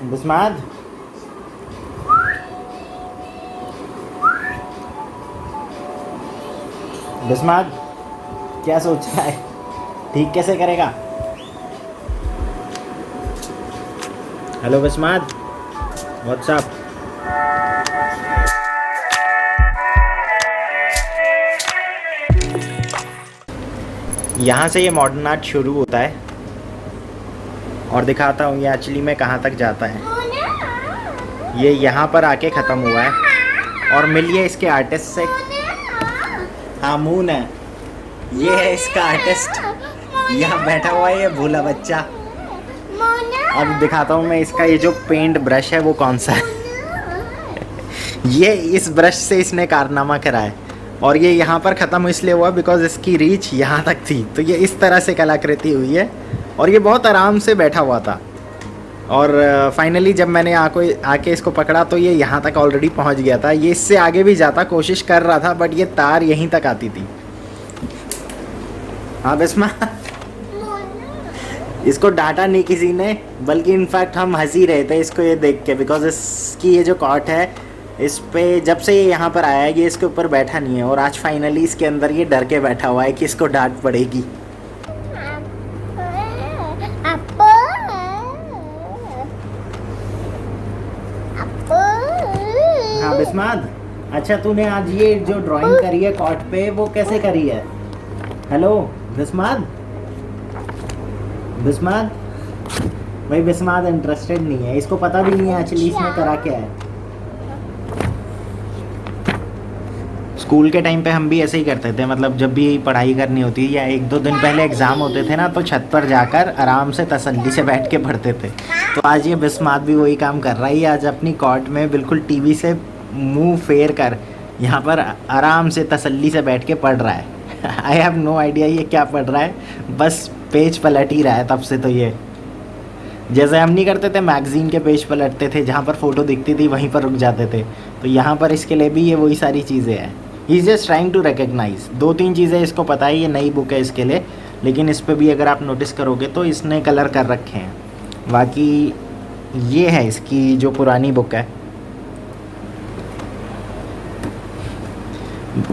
बिस्माद, बिस्माद क्या सोच रहा है? ठीक कैसे करेगा? Hello Bismad, what's up. यहाँ से ये मॉडर्न आर्ट शुरू होता है और दिखाता हूँ ये एक्चुअली में कहाँ तक जाता है। ये यहाँ पर आके ख़त्म हुआ है और मिलिए इसके आर्टिस्ट से। हाँ मून है, ये है इसका आर्टिस्ट, यहाँ बैठा हुआ है ये भूला बच्चा। अब दिखाता हूँ मैं इसका ये जो पेंट ब्रश है वो कौन सा है। ये इस ब्रश से इसने कारनामा करा है और ये यहाँ पर ख़त्म इसलिए हुआ बिकॉज इसकी रीच यहाँ तक थी। तो ये इस तरह से कलाकृति हुई है और ये बहुत आराम से बैठा हुआ था और फाइनली जब मैंने आके इसको पकड़ा तो ये यहाँ तक ऑलरेडी पहुँच गया था। ये इससे आगे भी जाता कोशिश कर रहा था बट ये तार यहीं तक आती थी। हाँ बिस्मा, इसको डांटा नहीं किसी ने, बल्कि इनफैक्ट हम हंस ही रहे थे इसको ये देख के बिकॉज इसकी ये जो कॉट है इस पे जब से ये यहाँ पर आया है ये इसके ऊपर बैठा नहीं है और आज फाइनली इसके अंदर ये डर के बैठा हुआ है कि इसको डांट पड़ेगी। हाँ बिस्माद, अच्छा तूने आज ये जो ड्राइंग करी है कॉट पे वो कैसे करी है? हेलो बिस्माद, बिस्माद भाई बिस्माद इंटरेस्टेड नहीं है, इसको पता भी नहीं है एक्चुअली इसने करा क्या है। स्कूल के टाइम पे हम भी ऐसे ही करते थे, मतलब जब भी पढ़ाई करनी होती या एक दो दिन पहले एग्ज़ाम होते थे ना तो छत पर जाकर आराम से तसल्ली से बैठ के पढ़ते थे। तो आज ये बिस्मात भी वही काम कर रहा है। आज अपनी कॉट में बिल्कुल टीवी से मुंह फेर कर यहाँ पर आराम से तसल्ली से बैठ के पढ़ रहा है। आई हैव नो आइडिया ये क्या पढ़ रहा है, बस पेज पलट ही रहा है तब से। तो ये जैसे हम नहीं करते थे मैगज़ीन के पेज पलटते थे, जहाँ पर फ़ोटो दिखती थी वहीं पर रुक जाते थे, तो यहाँ पर इसके लिए भी ये वही सारी चीज़ें हैं। He is just trying to recognise. दो तीन चीज़ें इसको पता है, ये नई बुक है इसके लिए, लेकिन इस पर भी अगर आप नोटिस करोगे तो इसने कलर कर रखे हैं। बाकी ये है इसकी जो पुरानी बुक है।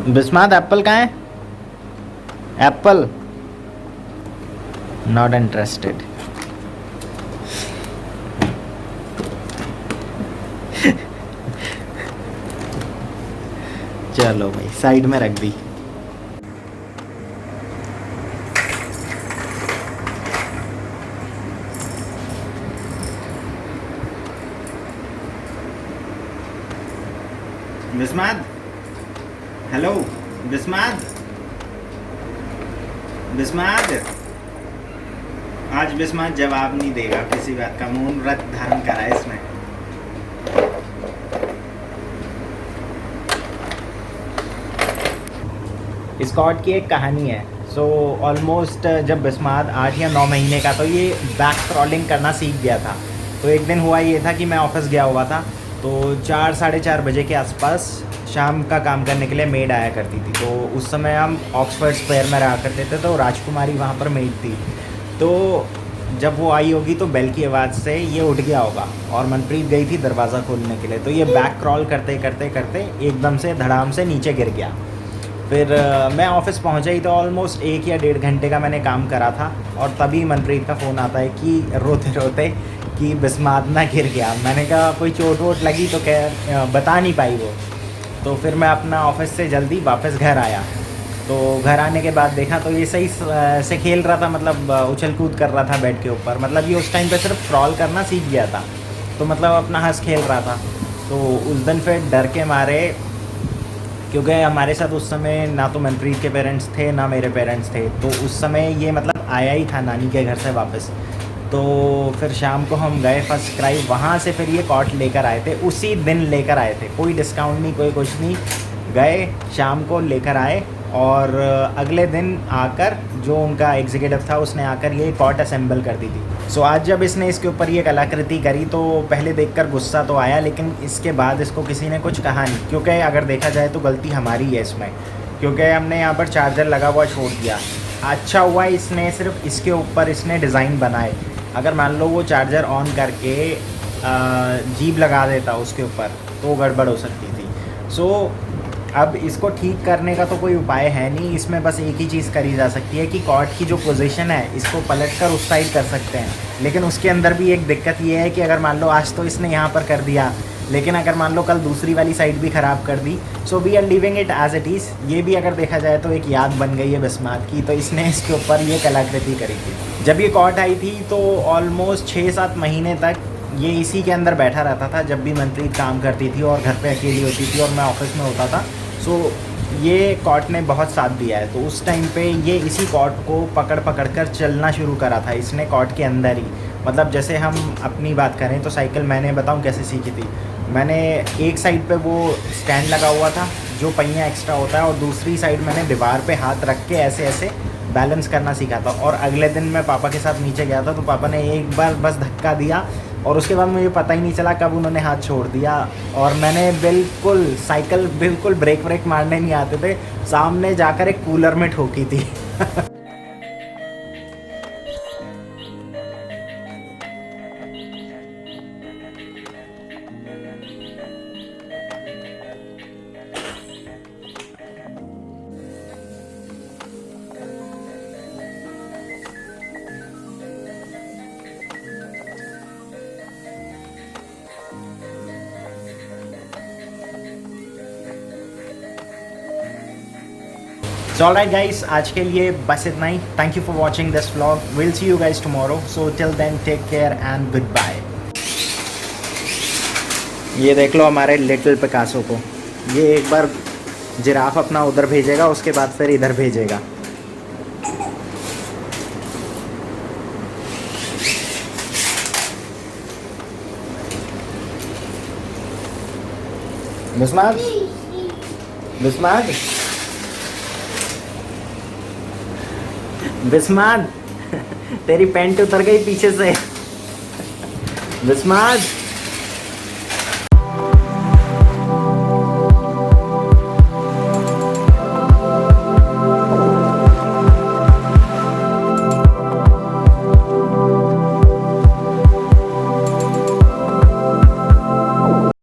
बिस्मात एप्पल कहाँ है? Apple not interested. चलो भाई साइड में रख दी। बिस्मात, हेलो बिस्मात, बिस्मात आज बिस्मात जवाब नहीं देगा किसी बात का, मौन व्रत धारण करा है इसमें। इस कॉट की एक कहानी है। सो ऑलमोस्ट जब बिस्मात 8 या 9 महीने का तो ये बैक क्रॉलिंग करना सीख गया था। तो एक दिन हुआ ये था कि मैं ऑफिस गया हुआ था, तो 4 साढ़े 4 बजे के आसपास शाम का काम करने के लिए मेड आया करती थी। तो उस समय हम ऑक्सफर्ड स्क्वायर में रहा करते थे, तो राजकुमारी वहाँ पर मेड थी। तो जब वो आई होगी तो बेल की आवाज़ से ये उठ गया होगा और मनप्रीत गई थी दरवाज़ा खोलने के लिए। तो ये बैक क्रॉल करते करते करते एकदम से धड़ाम से नीचे गिर गया। फिर मैं ऑफिस पहुंचा ही तो ऑलमोस्ट 1 या 1.5 घंटे का मैंने काम करा था और तभी मनप्रीत का फ़ोन आता है कि रोते रोते कि बिस्मात ना गिर गया। मैंने कहा कोई चोट वोट लगी तो क्या, बता नहीं पाई वो। तो फिर मैं अपना ऑफिस से जल्दी वापस घर आया। तो घर आने के बाद देखा तो ये सही से खेल रहा था, मतलब उछल कूद कर रहा था बेड के ऊपर। मतलब ये उस टाइम पे सिर्फ क्रॉल करना सीख गया था, तो मतलब अपना हंस खेल रहा था। तो उस दिन फिर डर के मारे, क्योंकि हमारे साथ उस समय ना तो मनप्रीत के पेरेंट्स थे ना मेरे पेरेंट्स थे, तो उस समय ये मतलब आया ही था नानी के घर से वापस। तो फिर शाम को हम गए फर्स्ट क्राई, वहाँ से फिर ये कॉट लेकर आए थे, उसी दिन लेकर आए थे, कोई डिस्काउंट नहीं कोई कुछ नहीं। गए शाम को लेकर आए और अगले दिन आकर जो उनका एग्जीक्यूटिव था उसने आकर ये कॉट असेंबल कर दी थी। सो आज जब इसने इसके ऊपर ये कलाकृति करी तो पहले देखकर गुस्सा तो आया, लेकिन इसके बाद इसको किसी ने कुछ कहा नहीं, क्योंकि अगर देखा जाए तो गलती हमारी है इसमें, क्योंकि हमने यहाँ पर चार्जर लगा हुआ छोड़ दिया। अच्छा हुआ इसने सिर्फ इसके ऊपर इसने डिज़ाइन बनाए। अगर मान लो वो चार्जर ऑन करके जीभ लगा देता उसके ऊपर तो गड़बड़ हो सकती थी। सो अब इसको ठीक करने का तो कोई उपाय है नहीं, इसमें बस एक ही चीज़ करी जा सकती है कि कॉर्ड की जो पोजीशन है इसको पलट कर उस साइड कर सकते हैं। लेकिन उसके अंदर भी एक दिक्कत ये है कि अगर मान लो आज तो इसने यहाँ पर कर दिया, लेकिन अगर मान लो कल दूसरी वाली साइड भी ख़राब कर दी, so we are leaving it as it is. ये भी अगर देखा जाए तो एक याद बन गई है बिस्मात की, तो इसने इसके ऊपर ये कलाकृति करी थी। जब ये कॉर्ड आई थी तो ऑलमोस्ट 6-7 महीने तक ये इसी के अंदर बैठा रहता था जब भी मनप्रीत काम करती थी और घर पे अकेली होती थी और मैं ऑफिस में होता था। सो ये कॉर्ड ने बहुत साथ दिया है। तो उस टाइम पे ये इसी कॉर्ड को पकड़ पकड़ कर चलना शुरू करा था इसने कॉर्ड के अंदर ही। मतलब जैसे हम अपनी बात करें तो साइकिल मैंने बताऊं कैसे सीखी थी। मैंने एक साइड पे वो स्टैंड लगा हुआ था जो पहिया एक्स्ट्रा होता है, और दूसरी साइड मैंने दीवार पे हाथ रख के ऐसे ऐसे बैलेंस करना सीखा था। और अगले दिन मैं पापा के साथ नीचे गया था तो पापा ने एक बार बस धक्का दिया और उसके बाद मुझे पता ही नहीं चला कब उन्होंने हाथ छोड़ दिया। और मैंने बिल्कुल साइकिल बिल्कुल ब्रेक व्रेक मारने नहीं आते थे, सामने जाकर एक कूलर में ठोकी थी। सो ऑलराइट गाइस, आज के लिए बस इतना ही। Thank you for watching this vlog. Will see you guys tomorrow. So till then take care and good bye. ये देख लो हमारे लिटिल पिकासो को। ये एक बार जिराफ अपना उधर भेजेगा, उसके बाद फिर इधर भेजेगा। बिस्मात, बिस्मात, बिस्मात, तेरी पैंट उतर गई पीछे से। बिस्मात।